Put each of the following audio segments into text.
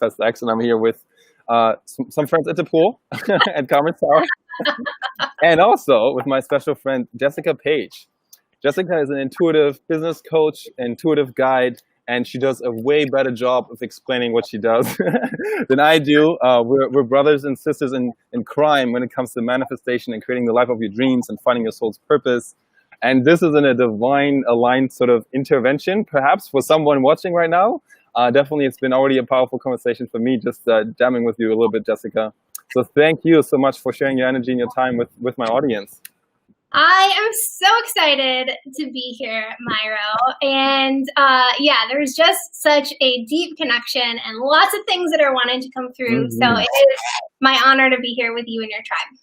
Best X, and I'm here with some friends at the pool at Carmen Tower, and also with my special friend Jessica Page. Jessica is an intuitive business coach, intuitive guide, and she does a way better job of explaining what she does than I do. We're brothers and sisters in crime when it comes to manifestation and creating the life of your dreams and finding your soul's purpose. And this is in a divine aligned sort of intervention, perhaps for someone watching right now. Definitely, it's been already a powerful conversation for me, just jamming with you a little bit, Jessica. So thank you so much for sharing your energy and your time with my audience. I am so excited to be here, Miro. And there's just such a deep connection and lots of things that are wanting to come through. Mm-hmm. So it is my honor to be here with you and your tribe.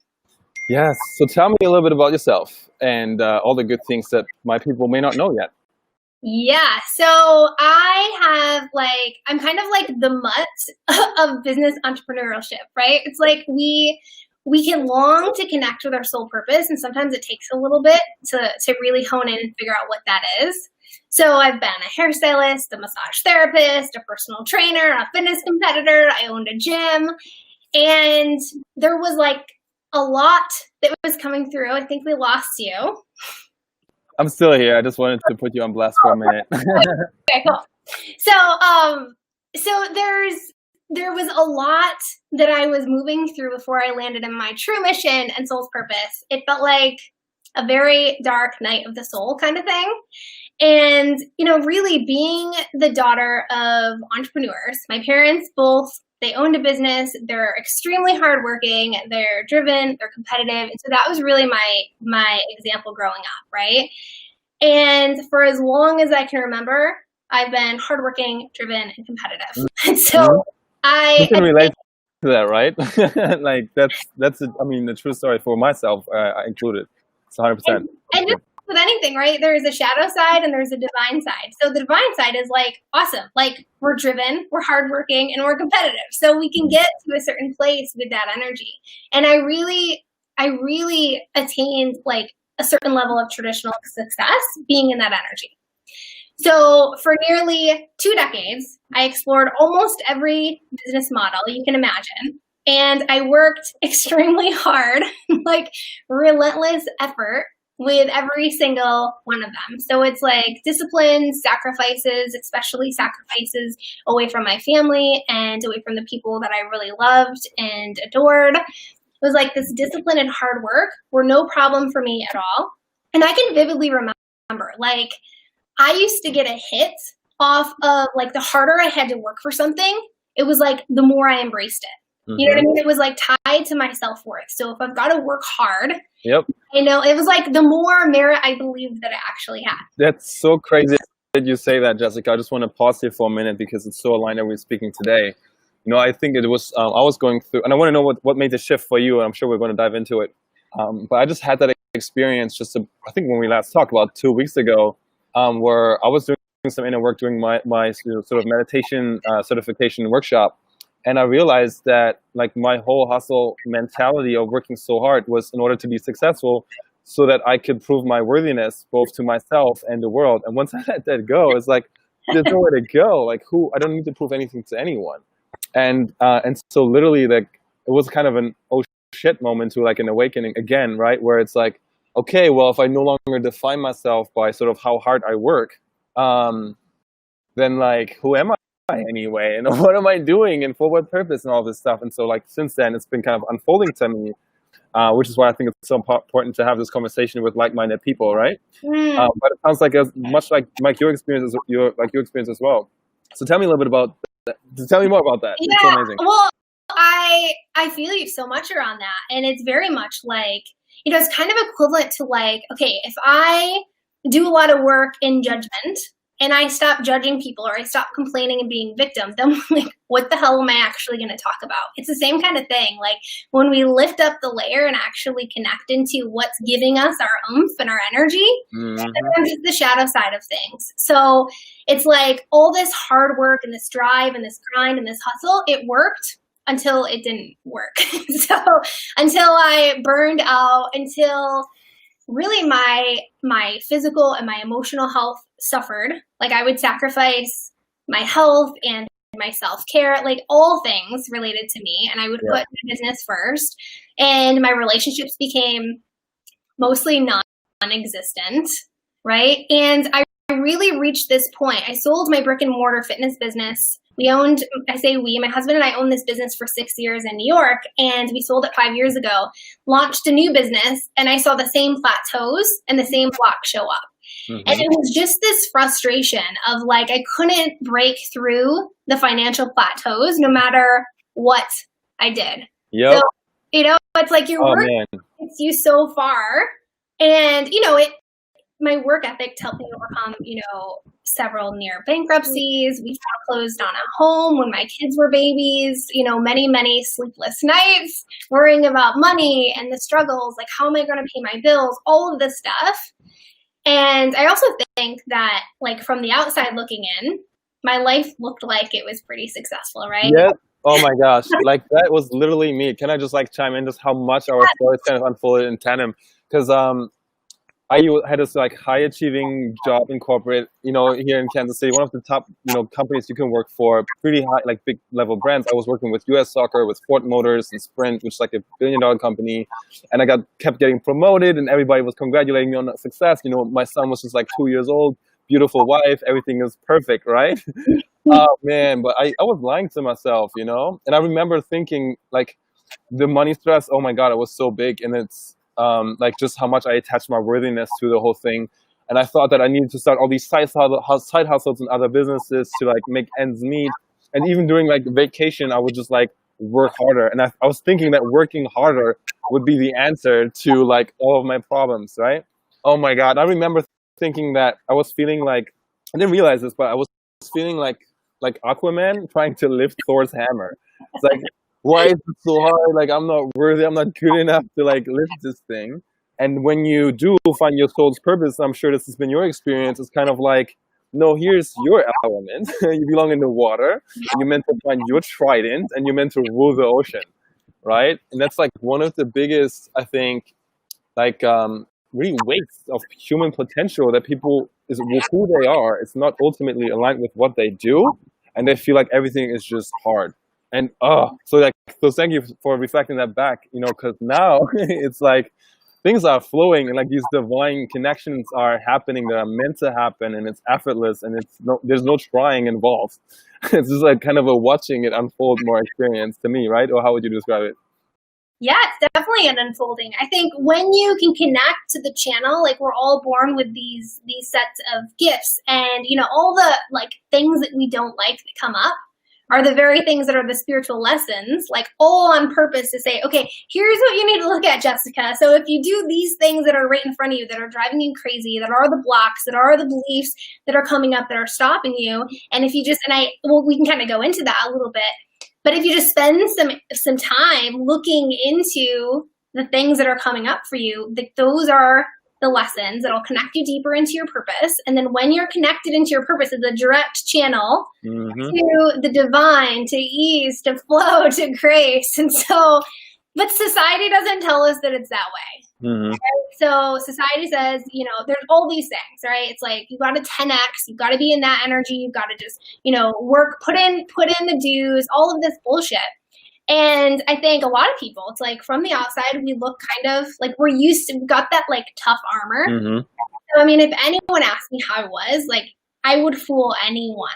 Yes. So tell me a little bit about yourself and all the good things that my people may not know yet. Yeah. So I'm kind of like the mutt of business entrepreneurship, right? It's like we can long to connect with our soul purpose, and sometimes it takes a little bit to really hone in and figure out what that is. So I've been a hairstylist, a massage therapist, a personal trainer, a fitness competitor. I owned a gym, and there was like a lot that was coming through. I think we lost you. I'm still here. I just wanted to put you on blast for a minute. Okay, cool. So there was a lot that I was moving through before I landed in my true mission and soul's purpose. It felt like a very dark night of the soul kind of thing. And, really being the daughter of entrepreneurs, my parents they owned a business. They're extremely hardworking. They're driven. They're competitive. And so that was really my example growing up, right? And for as long as I can remember, I've been hardworking, driven, and competitive. And so you can relate to that, right? Like that's the true story for myself. I included. It's 100%. And just with anything, right? There's a shadow side and there's a divine side. So the divine side is like awesome. Like we're driven, we're hardworking, and we're competitive. So we can get to a certain place with that energy. And I really attained like a certain level of traditional success being in that energy. So for nearly 2 decades, I explored almost every business model you can imagine. And I worked extremely hard, like relentless effort with every single one of them. So it's like discipline, sacrifices, especially sacrifices away from my family and away from the people that I really loved and adored. It was like this discipline and hard work were no problem for me at all. And I can vividly remember, like, I used to get a hit off of like the harder I had to work for something, it was like the more I embraced it. Mm-hmm. You know what I mean? It was like tied to my self-worth. So if I've got to work hard, yep. It was like the more merit I believed that I actually had. That's so crazy that you say that, Jessica. I just want to pause here for a minute because it's so aligned that we're speaking today. I think it was, I was going through, and I want to know what made the shift for you, and I'm sure we're going to dive into it. But I just had that experience I think when we last talked about 2 weeks ago, where I was doing some inner work doing my sort of meditation certification workshop. And I realized that like my whole hustle mentality of working so hard was in order to be successful so that I could prove my worthiness both to myself and the world. And once I let that go, it's like, there's nowhere to go. Like I don't need to prove anything to anyone. And so literally like, it was kind of an oh shit moment to like an awakening again, right? Where it's like, okay, well, if I no longer define myself by sort of how hard I work, then like, who am I anyway? And what am I doing and for what purpose and all this stuff? And so like, since then, it's been kind of unfolding to me, which is why I think it's so important to have this conversation with like-minded people, right? But it sounds like as much like your experience as well. So tell me a little bit about that. Tell me more about that. Yeah, it's so amazing. Well, I feel you so much around that. And it's very much like, it's kind of equivalent to like, okay, if I do a lot of work in judgment and I stop judging people or I stop complaining and being victim, then like, what the hell am I actually going to talk about? It's the same kind of thing. Like when we lift up the layer and actually connect into what's giving us our oomph and our energy, sometimes it's the shadow side of things. So it's like all this hard work and this drive and this grind and this hustle, it worked until it didn't work. So until I burned out, until really my physical and my emotional health suffered. Like I would sacrifice my health and my self-care, like all things related to me. And I would put my business first, and my relationships became mostly non-existent, right? And I really reached this point. I sold my brick and mortar fitness business. We owned, I say we, my husband and I owned this business for 6 years in New York, and we sold it 5 years ago, launched a new business, and I saw the same plateaus and the same blocks show up. And it was just this frustration of like, I couldn't break through the financial plateaus no matter what I did. So, it's like your work gets you so far, and, my work ethic helped me overcome, several near bankruptcies. We foreclosed on a home when my kids were babies, many, many sleepless nights, worrying about money and the struggles, like how am I going to pay my bills, all of this stuff. And I also think that, like, from the outside looking in, my life looked like it was pretty successful, right? Yeah. Oh my gosh. Like, that was literally me. Can I just chime in just how much our stories kind of unfolded in tandem? Because I had this high achieving job in corporate, here in Kansas City, one of the top, companies you can work for, pretty high, big level brands. I was working with US Soccer, with Ford Motors and Sprint, which is like $1 billion company. And I kept getting promoted, and everybody was congratulating me on that success. My son was just 2 years old, beautiful wife, everything is perfect, right? Oh man, but I was lying to myself, and I remember thinking the money stress, oh my God, it was so big. And it's, just how much I attached my worthiness to the whole thing. And I thought that I needed to start all these side hustles and other businesses to make ends meet. And even during vacation, I would just work harder. And I was thinking that working harder would be the answer to all of my problems, right? Oh my God. I remember thinking that I was feeling I didn't realize this, but I was feeling like Aquaman trying to lift Thor's hammer. It's why is it so hard? I'm not worthy. I'm not good enough to lift this thing. And when you do find your soul's purpose, I'm sure this has been your experience. It's kind of no, here's your element. You belong in the water. And you're meant to find your trident, and you're meant to rule the ocean, right? And that's one of the biggest, I think, really wastes of human potential, that people is who they are. It's not ultimately aligned with what they do, and they feel like everything is just hard. And so thank you for reflecting that back, because now it's things are flowing, and these divine connections are happening that are meant to happen, and it's effortless, and there's no trying involved. It's just kind of a watching it unfold more experience to me, right? Or how would you describe it? Yeah, it's definitely an unfolding. I think when you can connect to the channel, we're all born with these sets of gifts, and all the things that we don't like that come up are the very things that are the spiritual lessons, all on purpose to say, okay, here's what you need to look at, Jessica. So if you do these things that are right in front of you, that are driving you crazy, that are the blocks, that are the beliefs that are coming up, that are stopping you, and if you just, we can kind of go into that a little bit, but if you just spend some time looking into the things that are coming up for you, those are the lessons that'll connect you deeper into your purpose. And then when you're connected into your purpose, it's a direct channel to the divine, to ease, to flow, to grace. And so, but society doesn't tell us that it's that way. Right? So society says, there's all these things, right? It's you got to 10x, you got to be in that energy, you got to just, work, put in the dues, all of this bullshit. And I think a lot of people, it's from the outside, we look kind of we're used to, got that tough armor. So, I mean, if anyone asked me how I was, I would fool anyone.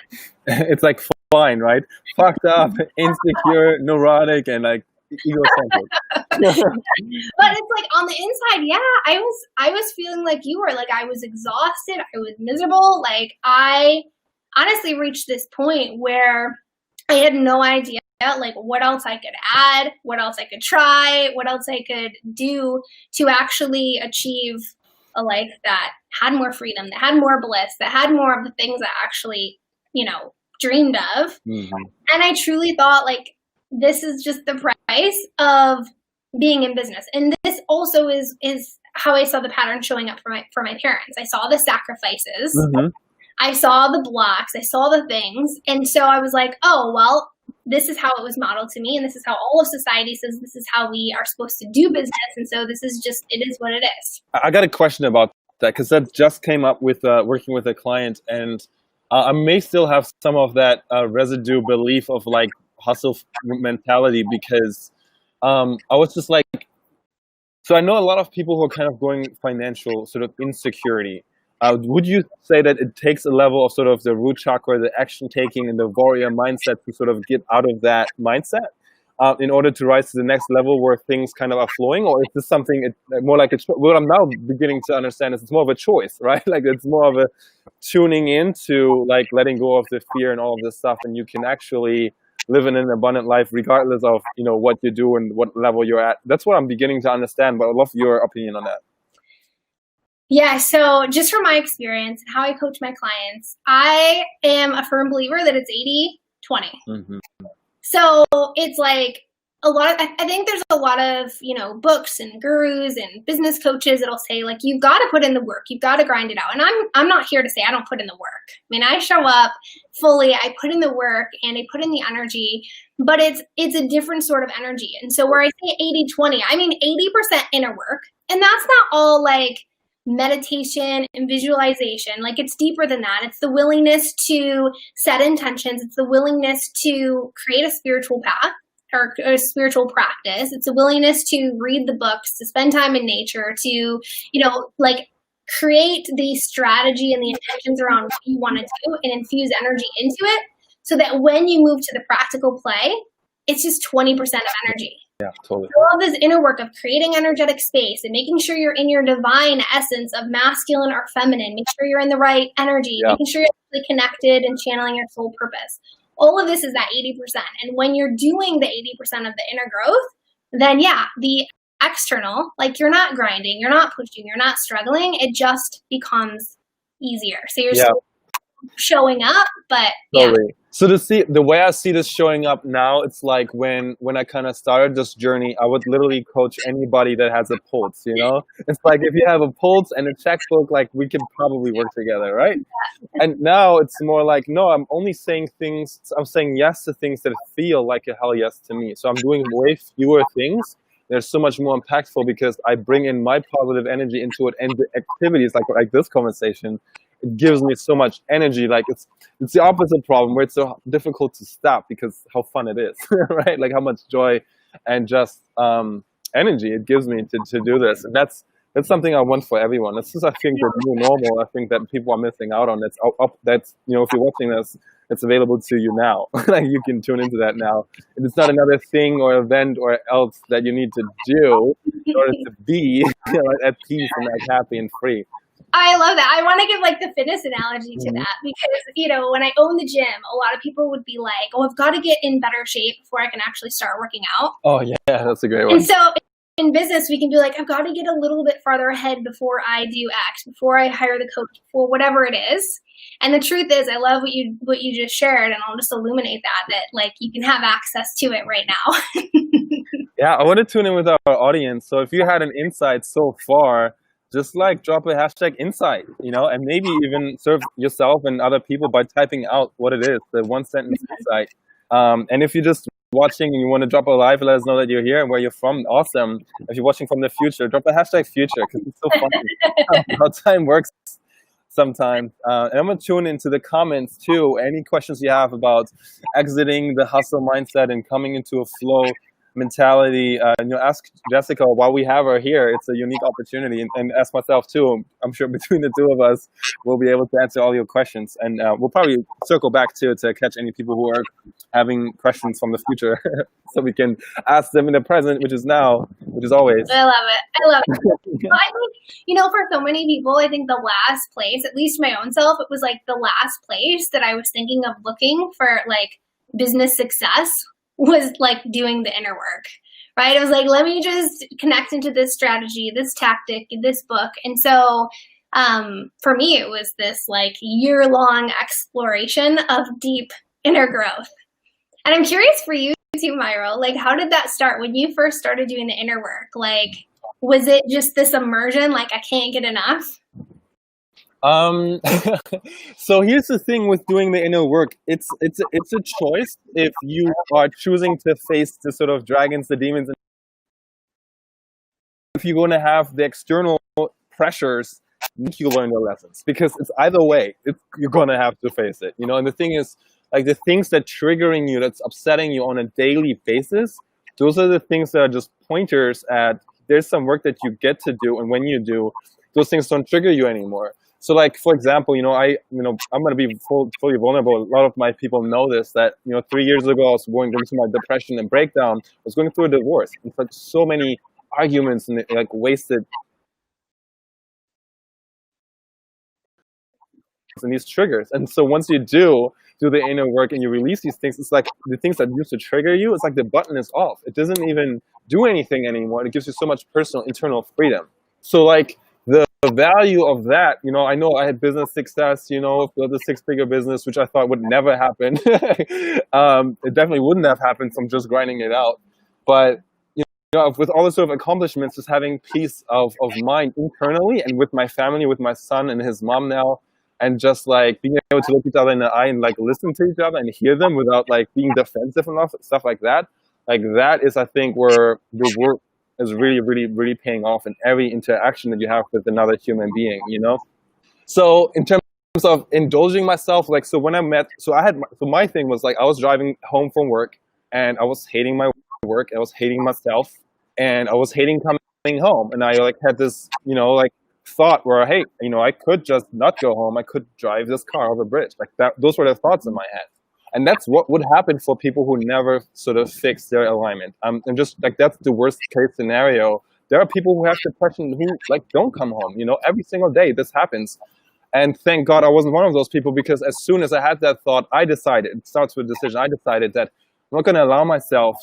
It's fine, right? Fucked up, insecure, neurotic, and egocentric. But it's on the inside, yeah, I was feeling like you were, I was exhausted, I was miserable. I honestly reached this point where I had no idea what else I could add, what else I could try, what else I could do to actually achieve a life that had more freedom, that had more bliss, that had more of the things that I actually, dreamed of. And I truly thought this is just the price of being in business. And this also is how I saw the pattern showing up for my parents. I saw the sacrifices. I saw the blocks. I saw the things. And so I was oh, well, this is how it was modeled to me, and this is how all of society says this is how we are supposed to do business, and so this is just, it is what it is. I got a question about that, because that just came up with working with a client, and I may still have some of that residue belief of like hustle mentality because I was just like, so I know a lot of people who are kind of going financial sort of insecurity. Would you say that it takes a level of sort of the root chakra, the action taking, and the warrior mindset to sort of get out of that mindset in order to rise to the next level where things kind of are flowing? Or is this something more like what I'm now beginning to understand is it's more of a choice, right? Like it's more of a tuning into like letting go of the fear and all of this stuff, and you can actually live in an abundant life regardless of what you do and what level you're at. That's what I'm beginning to understand, but I'd love your opinion on that. Yeah, so just from my experience and how I coach my clients, I am a firm believer that it's 80-20. Mm-hmm. So it's like I think there's a lot of, books and gurus and business coaches that'll say like, you've got to put in the work, you've got to grind it out. And I'm not here to say I don't put in the work. I mean, I show up fully, I put in the work and I put in the energy, but it's a different sort of energy. And so where I say 80-20, I mean 80% inner work. And that's not all like meditation and visualization. Like it's deeper than that. It's the willingness to set intentions. It's the willingness to create a spiritual path or a spiritual practice. It's a willingness to read the books, to spend time in nature, to, like create the strategy and the intentions around what you want to do and infuse energy into it so that when you move to the practical play, it's just 20% of energy. Yeah, totally. I love this inner work of creating energetic space and making sure you're in your divine essence of masculine or feminine. Make sure you're in the right energy, making sure you're actually connected and channeling your soul purpose. All of this is that 80%. And when you're doing the 80% of the inner growth, then the external, like you're not grinding, you're not pushing, you're not struggling. It just becomes easier. So you're still showing up, but totally. So the way I see this showing up now, it's like when I kind of started this journey, I would literally coach anybody that has a pulse, It's like if you have a pulse and a checkbook, like we can probably work together, right? And now it's more like, no, I'm only saying things, I'm saying yes to things that feel like a hell yes to me. So I'm doing way fewer things. They're so much more impactful because I bring in my positive energy into it, and the activities like this conversation, it gives me so much energy. Like it's the opposite problem where it's so difficult to stop because how fun it is, right? Like how much joy and just energy it gives me to do this. And that's something I want for everyone. This is, I think, the new normal. I think that people are missing out on. That's if you're watching this, it's available to you now. Like you can tune into that now. And it's not another thing or event or else that you need to do in order to be at peace and happy and free. I love that. I want to give like the fitness analogy to that because, when I own the gym, a lot of people would be like, oh, I've got to get in better shape before I can actually start working out. Oh, yeah, that's a great one. And so in business, we can be like, I've got to get a little bit farther ahead before I do X, before I hire the coach, for whatever it is. And the truth is, I love what you just shared, and I'll just illuminate that like you can have access to it right now. Yeah, I want to tune in with our audience. So if you had an insight so far, just like drop a hashtag insight, and maybe even serve yourself and other people by typing out what it is, the one sentence insight. And if you're just watching and you want to drop a live, let us know that you're here and where you're from. Awesome. If you're watching from the future, drop a hashtag future because it's so funny how time works sometimes. And I'm going to tune into the comments too. Any questions you have about exiting the hustle mindset and coming into a flow mentality, ask Jessica while we have her here. It's a unique opportunity, and ask myself too. I'm sure between the two of us, we'll be able to answer all your questions, and we'll probably circle back to catch any people who are having questions from the future, so we can ask them in the present, which is now, which is always. I love it. Well, I think, for so many people, I think the last place, at least my own self, it was like the last place that I was thinking of looking for like business success was like doing the inner work, right? I was like, let me just connect into this strategy, this tactic, this book. And so for me, it was this like year-long exploration of deep inner growth. And I'm curious for you too, Miro, like how did that start when you first started doing the inner work? Like, was it just this immersion, like I can't get enough? So here's the thing with doing the inner work. It's a choice if you are choosing to face the sort of dragons, the demons. If you're going to have the external pressures make you learn the lessons, because it's either way, you're gonna have to face it, you know. And the thing is, like, the things that triggering you, that's upsetting you on a daily basis, those are the things that are just pointers at there's some work that you get to do, and when you do, those things don't trigger you anymore. So, like, for example, I'm gonna be fully vulnerable. A lot of my people know this, that 3 years ago I was going through my depression and breakdown. I was going through a divorce. In fact, so many arguments and like wasted and these triggers. And so once you do the inner work and you release these things, it's like the things that used to trigger you, it's like the button is off. It doesn't even do anything anymore. It gives you so much personal internal freedom. So like the value of that, I know I had business success, built a 6-figure business, which I thought would never happen. It definitely wouldn't have happened from just grinding it out. But with all the sort of accomplishments, just having peace of mind internally, and with my family, with my son and his mom now, and just like being able to look each other in the eye and like listen to each other and hear them without like being defensive and stuff like that. Like that is, I think, where the work is really, really, really paying off in every interaction that you have with another human being, So in terms of indulging myself, like, so when my thing was like, I was driving home from work and I was hating my work, I was hating myself, and I was hating coming home. And I like had this, like thought where, hey, I could just not go home. I could drive this car over a bridge. Like that, those were the thoughts in my head. And that's what would happen for people who never sort of fix their alignment. And just like, that's the worst case scenario. There are people who have depression who like don't come home, every single day this happens. And thank God I wasn't one of those people, because as soon as I had that thought, I decided, it starts with a decision. I decided that I'm not going to allow myself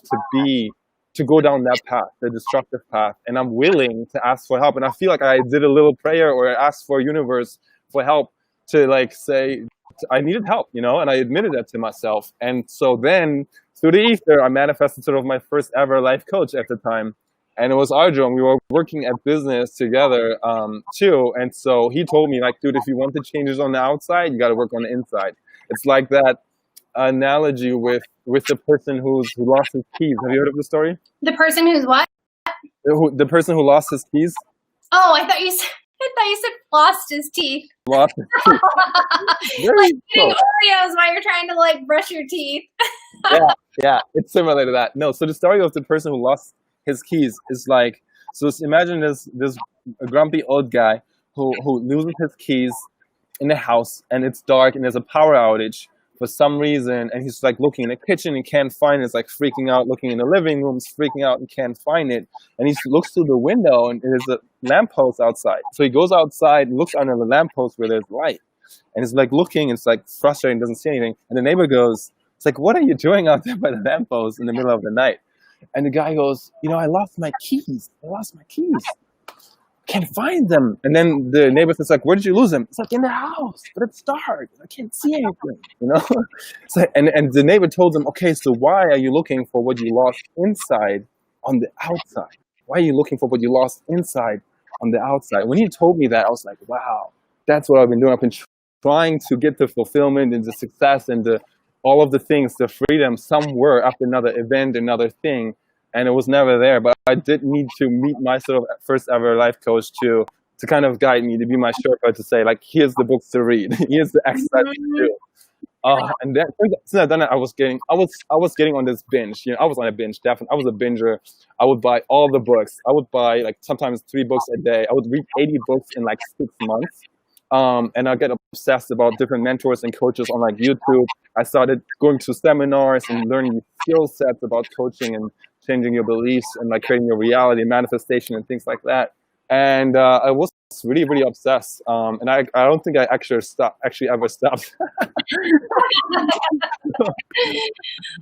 to go down that path, the destructive path, and I'm willing to ask for help. And I feel like I did a little prayer, or I asked for universe for help, to like say I needed help, and I admitted that to myself. And so then through the ether, I manifested sort of my first ever life coach at the time, and it was Arjo, and we were working at business together too. And so he told me, like, dude, if you want the changes on the outside, you got to work on the inside. It's like that analogy with the person who lost his keys. Have you heard of the story? The person who's what? The person who lost his keys. Oh, I thought you said lost his teeth. Lost his teeth. Like eating Oreos while you're trying to like brush your teeth. yeah, it's similar to that. No, so the story of the person who lost his keys is like, so imagine this grumpy old guy who loses his keys in the house, and it's dark and there's a power outage for some reason, and he's like looking in the kitchen and can't find it. It's like freaking out, looking in the living room, freaking out and can't find it. And he looks through the window and there's a lamppost outside. So he goes outside and looks under the lamppost where there's light. And he's like looking, it's like frustrating, doesn't see anything. And the neighbor goes, it's like, what are you doing out there by the lamppost in the middle of the night? And the guy goes, I lost my keys. Can't find them. And then the neighbor says, like, where did you lose them? It's like, in the house, but it's dark. I can't see anything, So, and the neighbor told him, okay, so why are you looking for what you lost inside on the outside? Why are you looking for what you lost inside on the outside? When he told me that, I was like, wow, that's what I've been doing. I've been trying to get the fulfillment and the success and all of the things, the freedom somewhere after another event, another thing. And it was never there, but I did need to meet my sort of first ever life coach to kind of guide me, to be my Sherpa, to say, like, here's the books to read, here's the exercise to do. And then since I've done it, I was getting on this binge. I was on a binge, definitely. I was a binger. I would buy all the books. I would buy like sometimes 3 books a day. I would read 80 books in like 6 months. And I get obsessed about different mentors and coaches on like YouTube. I started going to seminars and learning skill sets about coaching and changing your beliefs and like creating your reality, manifestation, and things like that. And I was really, really obsessed. And I don't think I actually ever stopped.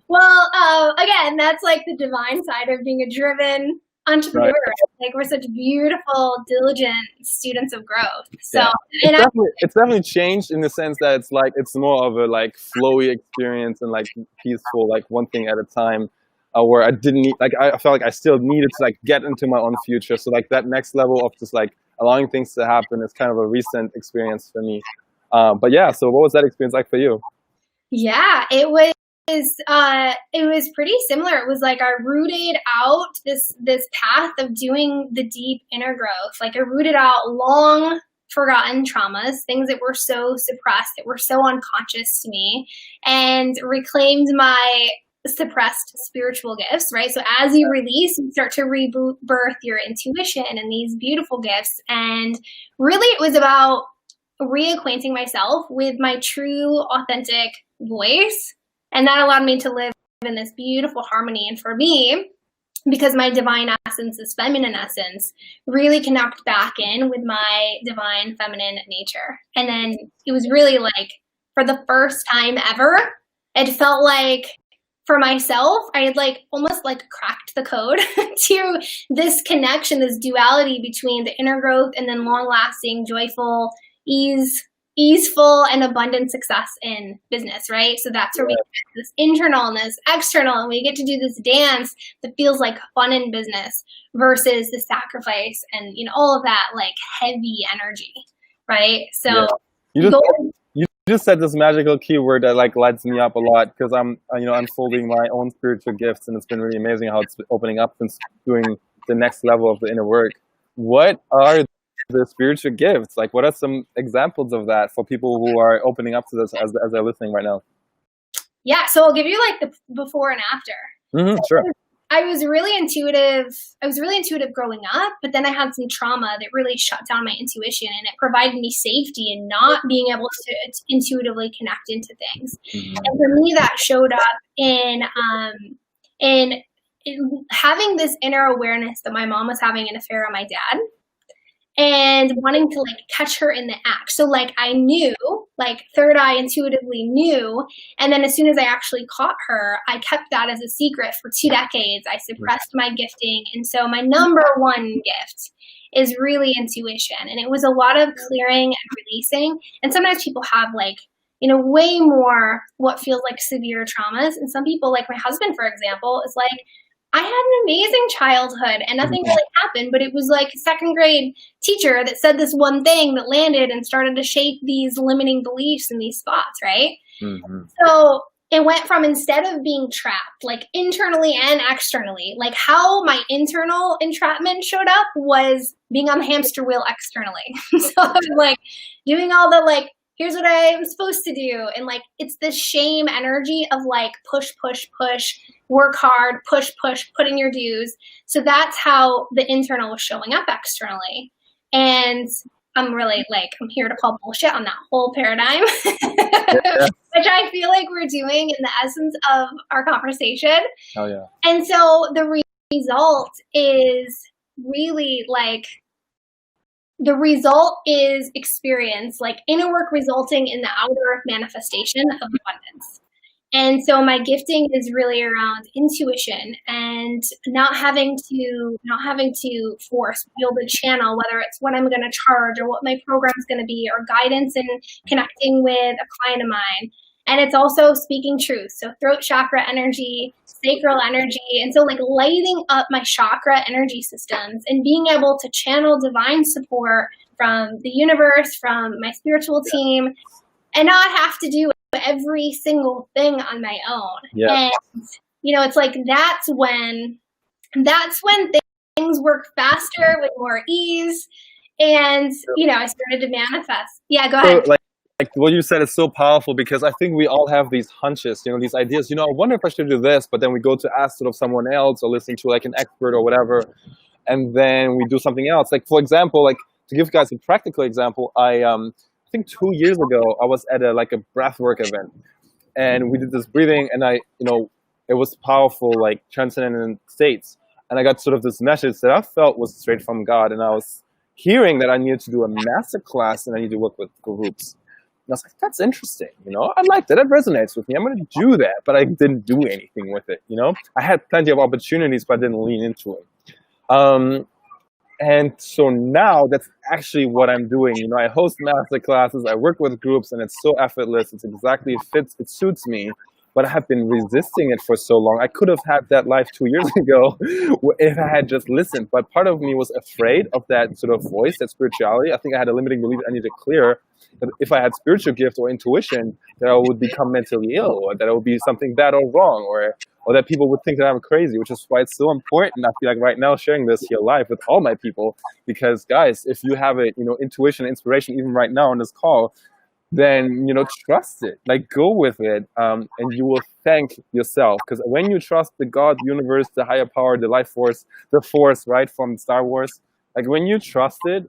Well, again, that's like the divine side of being a driven entrepreneur. Right. Like, we're such beautiful, diligent students of growth. So it's definitely changed in the sense that it's more of a like flowy experience and like peaceful, like one thing at a time. Where I didn't need, like, I felt like I still needed to like get into my own future. So like that next level of just like allowing things to happen is kind of a recent experience for me. But yeah, so what was that experience like for you? Yeah, it was pretty similar. It was like I rooted out this path of doing the deep inner growth. Like I rooted out long forgotten traumas, things that were so suppressed, that were so unconscious to me, and reclaimed my suppressed spiritual gifts, right? So as you release, you start to rebirth your intuition and these beautiful gifts. And really it was about reacquainting myself with my true, authentic voice. And that allowed me to live in this beautiful harmony. And for me, because my divine essence is feminine essence, really connect back in with my divine feminine nature. And then it was really like, for the first time ever, it felt like for myself, I had like almost like cracked the code to this connection, this duality between the inner growth and then long lasting, joyful, easeful and abundant success in business, right? So that's where we get this internal and this external, and we get to do this dance that feels like fun in business versus the sacrifice and, you know, all of that like heavy energy, right? So you just said this magical keyword that like lights me up a lot, because I'm unfolding my own spiritual gifts, and it's been really amazing how it's opening up and doing the next level of the inner work. What are the spiritual gifts? Like, what are some examples of that for people who are opening up to this as they're listening right now? Yeah, so I'll give you like the before and after. Mm-hmm, sure. I was really intuitive growing up, but then I had some trauma that really shut down my intuition, and it provided me safety in not being able to intuitively connect into things. Mm-hmm. And for me, that showed up in having this inner awareness that my mom was having an affair on my dad, and wanting to like catch her in the act. So like I knew, like third eye intuitively knew. And then as soon as I actually caught her, I kept that as a secret for 2 decades. I suppressed my gifting. And so my number one gift is really intuition. And it was a lot of clearing and releasing. And sometimes people have like, you know, way more what feels like severe traumas. And some people, like my husband, for example, is like, I had an amazing childhood and nothing really happened, but it was like a 2nd grade teacher that said this one thing that landed and started to shape these limiting beliefs in these spots, right? Mm-hmm. So it went from, instead of being trapped, like internally and externally, like how my internal entrapment showed up was being on the hamster wheel externally. So I was like doing all the like, here's what I'm supposed to do. And like, it's this shame energy of like, push, work hard, push, put in your dues. So that's how the internal was showing up externally. And I'm really like, I'm here to call bullshit on that whole paradigm, which I feel like we're doing in the essence of our conversation. Oh yeah. And so the result is really like, the result is experience, like inner work resulting in the outer manifestation of abundance. And so my gifting is really around intuition and not having to force build a channel, whether it's what I'm going to charge or what my program's going to be, or guidance in connecting with a client of mine. And it's also speaking truth. So throat chakra energy, sacral energy. And so like lighting up my chakra energy systems and being able to channel divine support from the universe, from my spiritual team, and not have to do every single thing on my own. Yeah. And, you know, it's like, that's when things work faster with more ease. And, you know, I started to manifest. Yeah, go ahead. So, like what you said is so powerful, because I think we all have these hunches, you know, these ideas, you know, I wonder if I should do this, but then we go to ask sort of someone else or listening to like an expert or whatever, and then we do something else. Like, for example, like to give you guys a practical example, I think 2 years ago, I was at a breathwork event, and we did this breathing, and it was powerful, like transcendent states. And I got sort of this message that I felt was straight from God. And I was hearing that I needed to do a master class and I need to work with groups. And I was like, that's interesting, you know, I like that. It resonates with me. I'm going to do that. But I didn't do anything with it, you know. I had plenty of opportunities, but I didn't lean into it. And so now that's actually what I'm doing. You know, I host master classes, I work with groups, and it's so effortless. It suits me. But I have been resisting it for so long. I could have had that life 2 years ago if I had just listened. But part of me was afraid of that sort of voice, that spirituality. I think I had a limiting belief I needed to clear, that if I had spiritual gift or intuition, that I would become mentally ill, or that it would be something bad or wrong, or or that people would think that I'm crazy, which is why it's so important. I feel like right now sharing this here live with all my people, because guys, if you have a, intuition, inspiration, even right now on this call, then, trust it, like go with it. And you will thank yourself, because when you trust the God, the universe, the higher power, the life force, the force, right, from Star Wars, like when you trust it,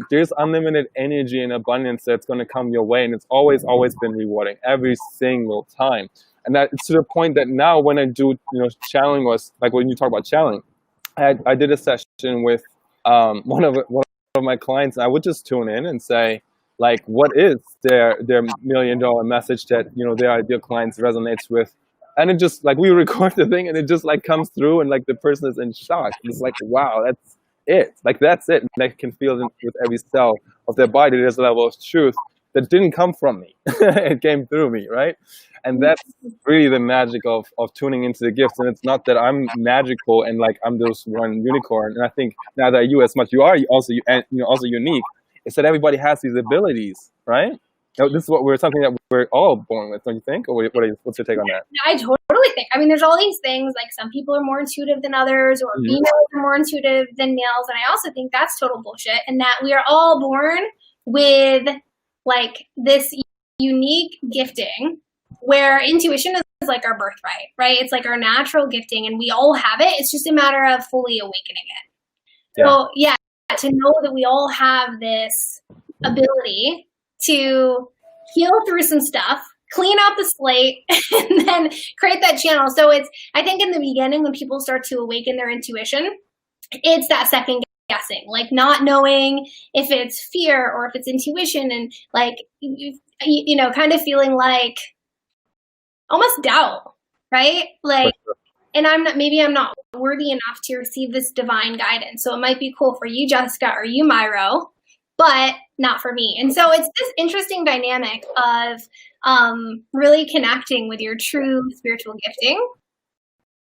there's unlimited energy and abundance that's going to come your way. And it's always been rewarding every single time. And that it's to the point that now when I do, channeling, was like when you talk about channeling, I did a session with one of my clients, and I would just tune in and say, like, what is their $1 million message that, their ideal clients resonates with. And it just, like, we record the thing and it just like comes through, and like the person is in shock. It's like, wow, that's it. Like, that's it. And they can feel it with every cell of their body. There's a level of truth that didn't come from me. It came through me, right? And that's really the magic of tuning into the gifts. And it's not that I'm magical and like I'm this one unicorn. And I think now that you, as much you are also unique, it's that everybody has these abilities, right? This is something that we're all born with, don't you think? Or what's your take on that? I totally think. I mean, there's all these things, like some people are more intuitive than others, or females are more intuitive than males. And I also think that's total bullshit, and that we are all born with like this unique gifting where intuition is like our birthright, right? It's like our natural gifting, and we all have it. It's just a matter of fully awakening it. Yeah. So yeah, to know that we all have this ability to heal through some stuff, clean out the slate, and then create that channel. So I think in the beginning, when people start to awaken their intuition, it's that second guessing, like not knowing if it's fear or if it's intuition, and like, kind of feeling like almost doubt, right? Like, and maybe I'm not worthy enough to receive this divine guidance. So it might be cool for you, Jessica, or you, Miro, but not for me. And so it's this interesting dynamic of really connecting with your true spiritual gifting.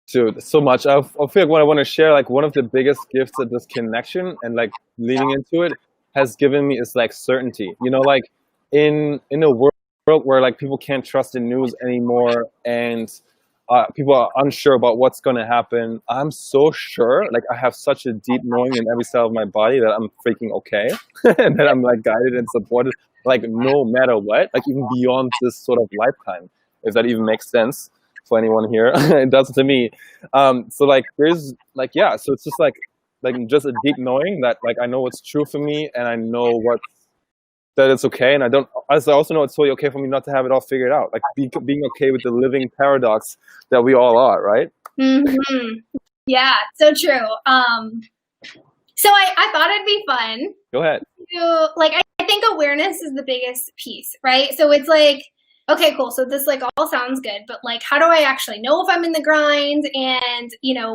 Dude, so much. I feel like what I want to share, like one of the biggest gifts of this connection and like leading into it has given me is like certainty. Like in a world where like people can't trust the news anymore, and people are unsure about what's going to happen, I'm so sure, like I have such a deep knowing in every cell of my body that I'm freaking okay, and that I'm like guided and supported, like no matter what, like even beyond this sort of lifetime, if that even makes sense for anyone here. It does to me. So like there's like, yeah, so it's just like just a deep knowing that like I know what's true for me, and I know that it's okay, and I also know it's totally okay for me not to have it all figured out. Like being okay with the living paradox that we all are, right? Mm-hmm. Yeah, so true. So I thought it'd be fun. Go ahead. I think awareness is the biggest piece, right? So it's like, okay, cool. So this like all sounds good, but like, how do I actually know if I'm in the grind, and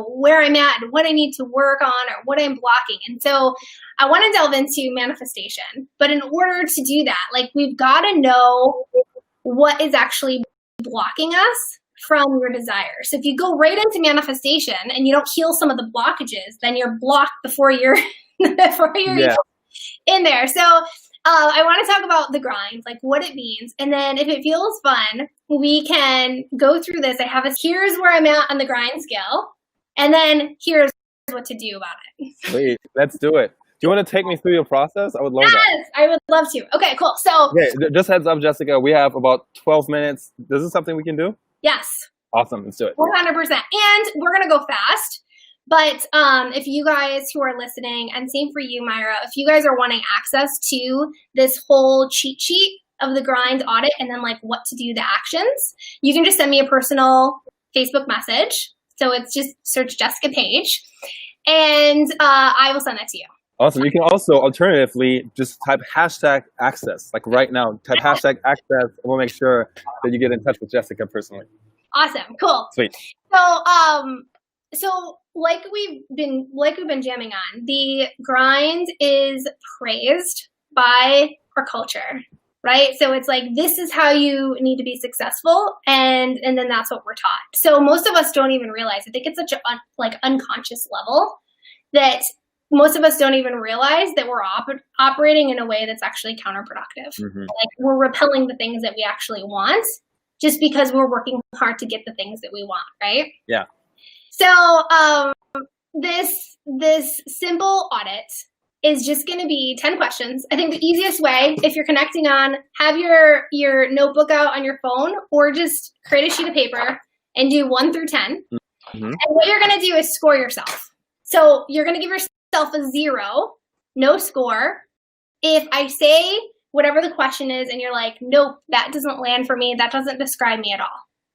where I'm at and what I need to work on or what I'm blocking? And so I want to delve into manifestation, but in order to do that, like we've got to know what is actually blocking us from your desire. So if you go right into manifestation and you don't heal some of the blockages, then you're blocked before you're even in there. So I want to talk about the grind, like what it means. And then if it feels fun, we can go through this. Here's where I'm at on the grind scale. And then here's what to do about it. Wait, let's do it. Do you want to take me through your process? I would love that. Yes, I would love to. Okay, cool. So just heads up, Jessica, we have about 12 minutes. This is something we can do? Yes. Awesome. Let's do it. 100%. And we're going to go fast. But if you guys who are listening, and same for you, Myra, if you guys are wanting access to this whole cheat sheet of the grind audit and then like what to do, the actions, you can just send me a personal Facebook message. So it's just search Jessica Page, and I will send that to you. Awesome. You can also alternatively just type #access, like right now, type #access, and we'll make sure that you get in touch with Jessica personally. Awesome. Cool. Sweet. So like we've been jamming on, the grind is praised by our culture, right? So it's like, this is how you need to be successful. And then that's what we're taught. So most of us don't even realize, I think it's such a unconscious level that most of us don't even realize that we're operating in a way that's actually counterproductive. Mm-hmm. Like we're repelling the things that we actually want just because we're working hard to get the things that we want, right? Yeah. So this simple audit is just going to be 10 questions. I think the easiest way, if you're connecting on, have your notebook out on your phone, or just create a sheet of paper and do 1 through 10. Mm-hmm. And what you're going to do is score yourself. So you're going to give yourself a 0, no score. If I say whatever the question is and you're like, nope, that doesn't land for me, that doesn't describe me at all,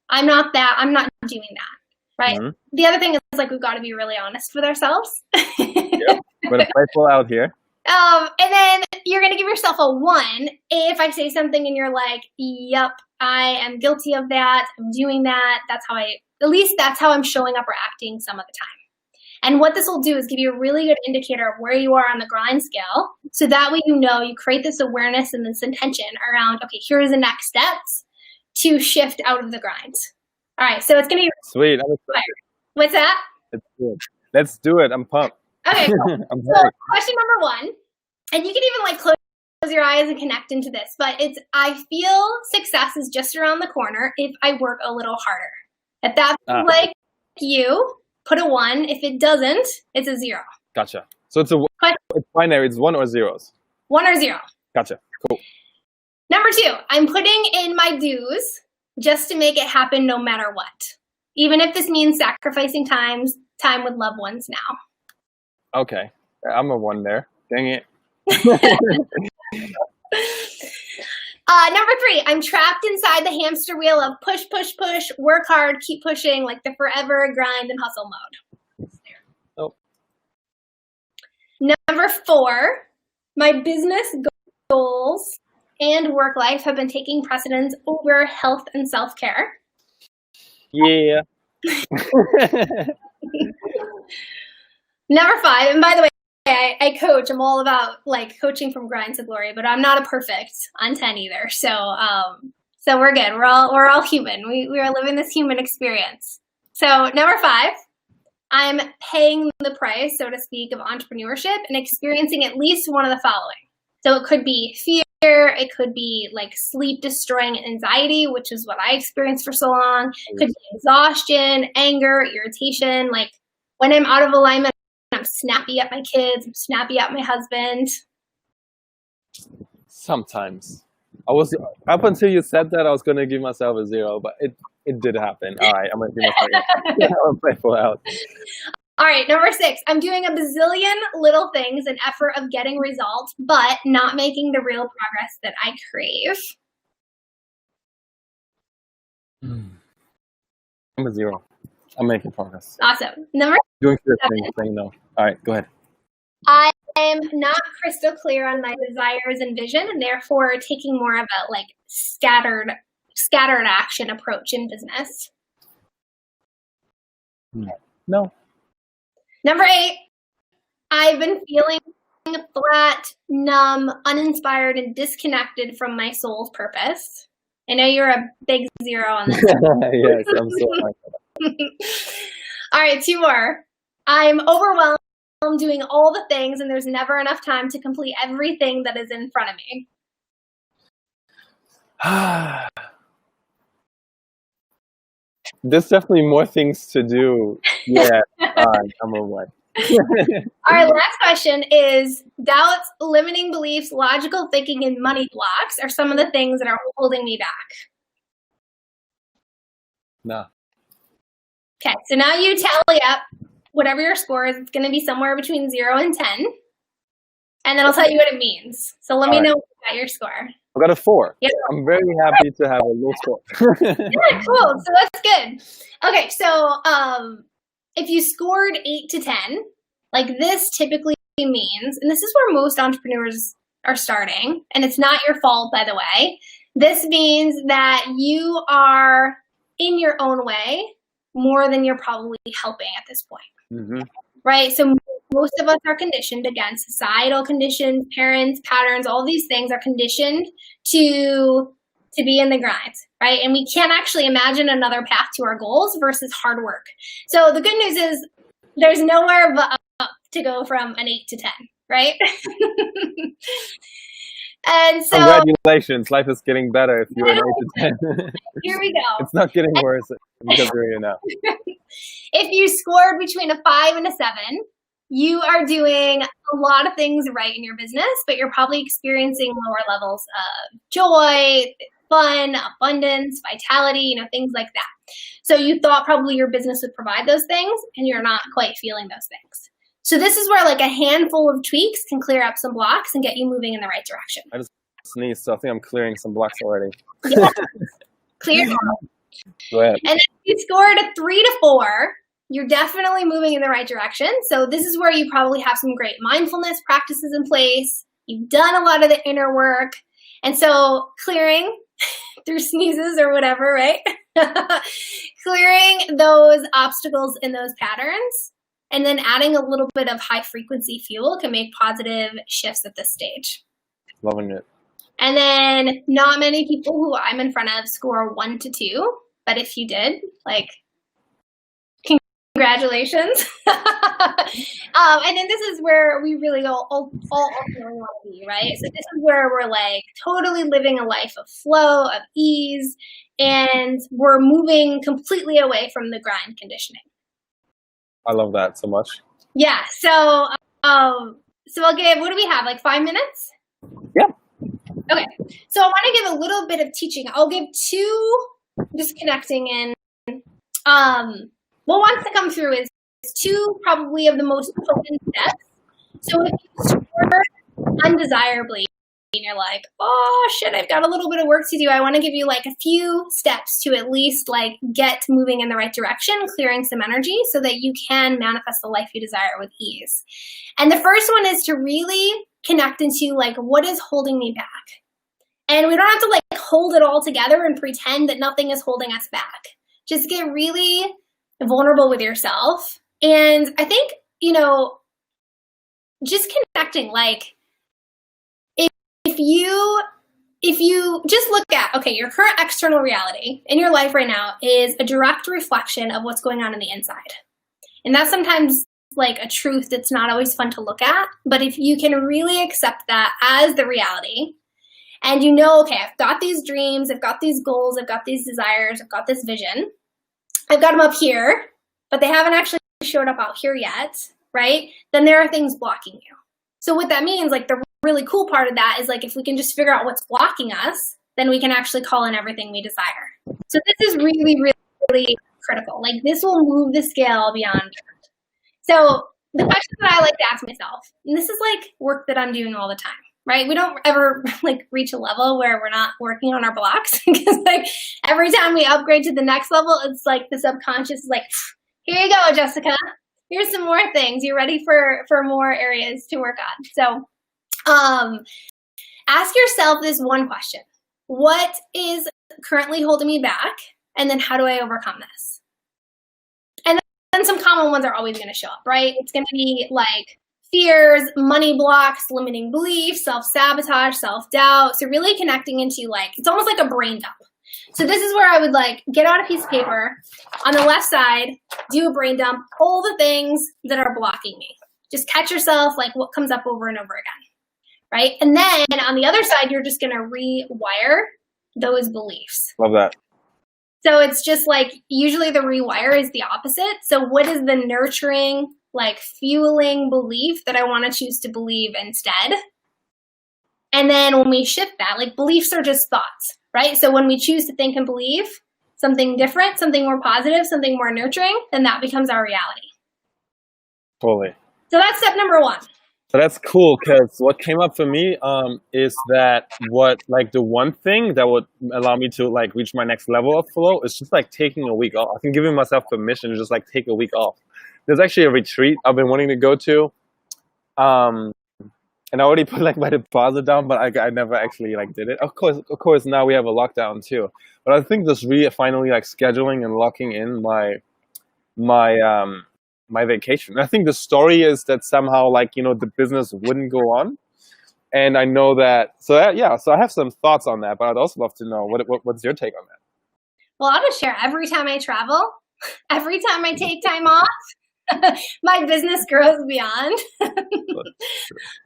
I'm not doing that, right? Mm-hmm. The other thing is, like, we've got to be really honest with ourselves. Yep. We're playful out here. And then you're going to give yourself a 1 if I say something and you're like, yep, I am guilty of that, I'm doing that, at least that's how I'm showing up or acting some of the time. And what this will do is give you a really good indicator of where you are on the grind scale. So that way, you create this awareness and this intention around, okay, here's the next steps to shift out of the grind. All right, so it's going to be sweet. I'm excited. What's that? It's good. Let's do it. I'm pumped. Okay, cool. So question number 1, and you can even close your eyes and connect into this, but I feel success is just around the corner if I work a little harder. If that's you, put a 1. If it doesn't, it's a 0. Gotcha. So it's binary. It's 1 or zeros. 1 or 0. Gotcha. Cool. Number 2, I'm putting in my dues just to make it happen no matter what. Even if this means sacrificing time with loved ones now. Okay. I'm a 1 there. Dang it. Number 3, I'm trapped inside the hamster wheel of push, push, push, work hard, keep pushing, like the forever grind and hustle mode. Oh. Number 4, my business goals and work life have been taking precedence over health and self-care. Yeah. Number 5, and by the way, I coach. I'm all about coaching from grind to glory, but I'm not a perfect on 10 either. So we're good. We're all human. We are living this human experience. So number 5, I'm paying the price, so to speak, of entrepreneurship and experiencing at least one of the following. So it could be fear. It could be sleep destroying anxiety, which is what I experienced for so long. It could be exhaustion, anger, irritation. When I'm out of alignment, I'm snappy at my kids, I'm snappy at my husband. Sometimes. Up until you said that, I was going to give myself a 0, but it did happen. All right, I'm going to give myself I'm playful out. All right, number 6, I'm doing a bazillion little things in effort of getting results, but not making the real progress that I crave. I'm a 0. I'm making progress. Awesome. Number doing the same thing though. All right, go ahead. I am not crystal clear on my desires and vision, and therefore taking more of a scattered action approach in business. No. Number 8, I've been feeling flat, numb, uninspired, and disconnected from my soul's purpose. I know you're a big 0 on this. Yes, I'm so happy. All right, 2 more. I'm overwhelmed doing all the things, and there's never enough time to complete everything that is in front of me. There's definitely more things to do. Yeah, I'm a 1. All right, last question is doubts, limiting beliefs, logical thinking, and money blocks are some of the things that are holding me back. No. Okay, so now you tally up whatever your score is. It's going to be somewhere between 0 and 10. And then I'll tell you what it means. So let me know about your score. I got a 4. Yeah. I'm very happy to have a low score. Yeah, cool. So that's good. Okay, so if you scored 8 to 10, this typically means, and this is where most entrepreneurs are starting, and it's not your fault, by the way. This means that you are in your own way more than you're probably helping at this point. Mm-hmm. Right? So most of us are conditioned, again, societal conditions, parents, patterns, all these things are conditioned to be in the grind, right? And we can't actually imagine another path to our goals versus hard work. So the good news is there's nowhere but up to go from an 8 to 10, right? And so Congratulations. Life is getting better if you're an 8 to 10. here we go. It's not getting worse because we're here now. If you scored between a 5 and a 7, you are doing a lot of things right in your business, but you're probably experiencing lower levels of joy, fun, abundance, vitality, things like that. So you thought probably your business would provide those things, and you're not quite feeling those things. So this is where like a handful of tweaks can clear up some blocks and get you moving in the right direction. I just sneezed, so I think I'm clearing some blocks already. Yeah. Clear. Go ahead. And if you scored a 3 to 4, you're definitely moving in the right direction. So this is where you probably have some great mindfulness practices in place. You've done a lot of the inner work. And so clearing through sneezes or whatever, right? Clearing those obstacles in those patterns and then adding a little bit of high frequency fuel can make positive shifts at this stage. Loving it. And then not many people who I'm in front of score 1 to 2, but if you did, like, congratulations. And then this is where we really all ultimately want to be, right? So this is where we're like totally living a life of flow, of ease, and we're moving completely away from the grind conditioning. I love that so much. Yeah. So I'll give, what do we have? Like 5 minutes? Yeah. Okay. So I want to give a little bit of teaching. I'll give 2 just connecting in. What wants to come through is 2 probably of the most potent steps. So if you score undesirably and you're like, oh shit, I've got a little bit of work to do, I want to give you like a few steps to at least like get moving in the right direction, clearing some energy so that you can manifest the life you desire with ease. And the first one is to really connect into like, what is holding me back? And we don't have to like hold it all together and pretend that nothing is holding us back. Just get really vulnerable with yourself. And I think, just connecting, like if you just look at, okay, your current external reality in your life right now is a direct reflection of what's going on in the inside. And that's sometimes like a truth that's not always fun to look at. But if you can really accept that as the reality, and okay, I've got these dreams, I've got these goals, I've got these desires, I've got this vision, I've got them up here, but they haven't actually showed up out here yet, right? Then there are things blocking you. So what that means, like the really cool part of that is like, if we can just figure out what's blocking us, then we can actually call in everything we desire. So this is really, really critical. Like this will move the scale beyond. So the question that I like to ask myself, and this is like work that I'm doing all the time, right? We don't ever like reach a level where we're not working on our blocks because like every time we upgrade to the next level, it's like the subconscious is like, here you go, Jessica. Here's some more things. You're ready for more areas to work on. So ask yourself this one question. What is currently holding me back? And then how do I overcome this? And then some common ones are always going to show up, right? It's going to be like fears, money blocks, limiting beliefs, self-sabotage, self-doubt. So really connecting into like, it's almost like a brain dump. So this is where I would like get out a piece of paper on the left side, do a brain dump, all the things that are blocking me. Just catch yourself like what comes up over and over again, right? And then on the other side, you're just going to rewire those beliefs. Love that. So it's just like usually the rewire is the opposite. So what is the nurturing, like fueling belief that I want to choose to believe instead? And then when we shift that, like beliefs are just thoughts, right? So when we choose to think and believe something different, something more positive, something more nurturing, then that becomes our reality. Totally. So that's step number 1. So that's cool because what came up for me is that the one thing that would allow me to like reach my next level of flow is just like taking a week off. I'm giving myself permission to just like take a week off. There's actually a retreat I've been wanting to go to. And I already put like my deposit down, but I never actually like did it. Of course, now we have a lockdown too. But I think this really finally like scheduling and locking in my vacation. I think the story is that somehow like, the business wouldn't go on. And I know that, so I have some thoughts on that, but I'd also love to know what's your take on that? Well, I'll just share every time I travel, every time I take time off, my business grows beyond.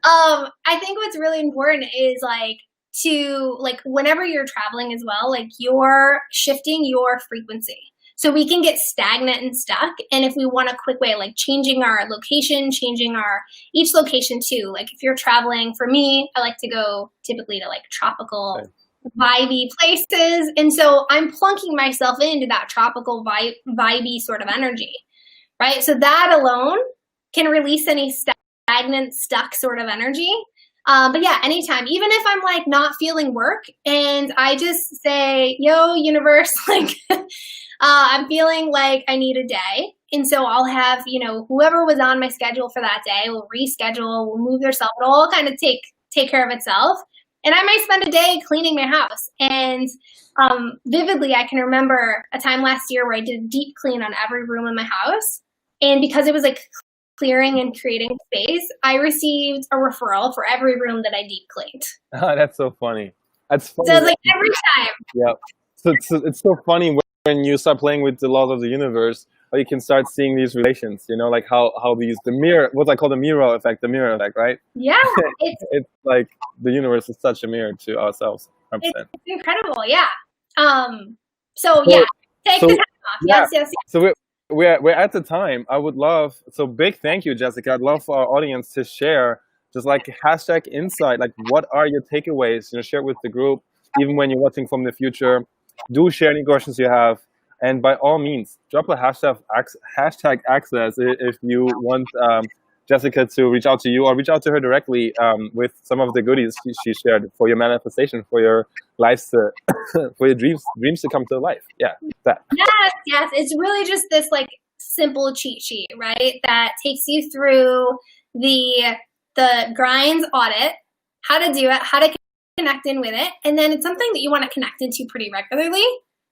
I think what's really important is like to, like, whenever you're traveling as well, like, you're shifting your frequency. So we can get stagnant and stuck. And if we want a quick way, like changing our location, changing each location too. Like if you're traveling, for me, I like to go typically to like tropical, vibey places. And so I'm plunking myself into that tropical vibey sort of energy, right? So that alone can release any stagnant, stuck sort of energy. But yeah, anytime, even if I'm like not feeling work and I just say, yo, universe, like, I'm feeling like I need a day. And so I'll have, whoever was on my schedule for that day will reschedule, will move their self. It'll all kind of take care of itself. And I might spend a day cleaning my house. And vividly, I can remember a time last year where I did a deep clean on every room in my house. And because it was like clearing and creating space, I received a referral for every room that I deep cleaned. Oh, that's so funny. That's funny. So it's like every time. Yeah. So it's so funny when you start playing with the laws of the universe, or you can start seeing these relations, like how we use the mirror, what I call the Miro effect, right? Yeah. It's like the universe is such a mirror to ourselves. 100%. It's incredible. Yeah. So yeah, take the time off. Yes. So we're at the time. I would love, so big thank you, Jessica. I'd love for our audience to share just like #insight, like what are your takeaways, share it with the group, even when you're watching from the future. Do share any questions you have. And by all means, drop a hashtag access if you want Jessica to reach out to you or reach out to her directly with some of the goodies she shared for your manifestation, for your lives for your dreams to come to life. Yeah, that. Yes. It's really just this like simple cheat sheet, right? That takes you through the grinds audit, how to do it, how to connect in with it. And then it's something that you want to connect into pretty regularly.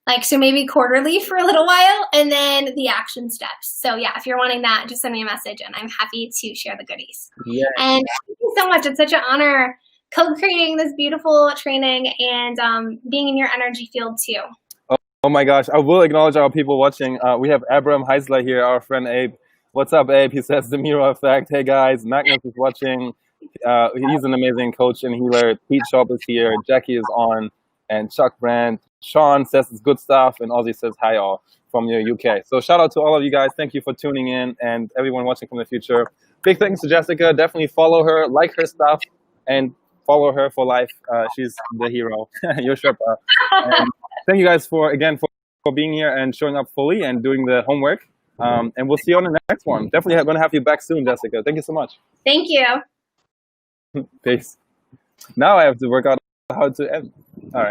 Like, so maybe quarterly for a little while, and then the action steps. So yeah, if you're wanting that, just send me a message and I'm happy to share the goodies. Yeah. And thank you so much. It's such an honor co-creating this beautiful training and being in your energy field too. Oh my gosh. I will acknowledge our people watching. We have Abram Heisler here, our friend Abe. What's up, Abe? He says the Miro effect. Hey guys, Magnus is watching. He's an amazing coach and healer. Pete Shop is here. Jackie is on. And Chuck Brand. Sean says it's good stuff. And Ozzy says hi all from your UK. So shout out to all of you guys. Thank you for tuning in and everyone watching from the future. Big thanks to Jessica. Definitely follow her, like her stuff, and follow her for life. She's the hero. Your Sherpa. Thank you guys for being here and showing up fully and doing the homework. And we'll see you on the next one. Definitely going to have you back soon, Jessica. Thank you so much. Thank you. Peace. Now I have to work out how to end. All right.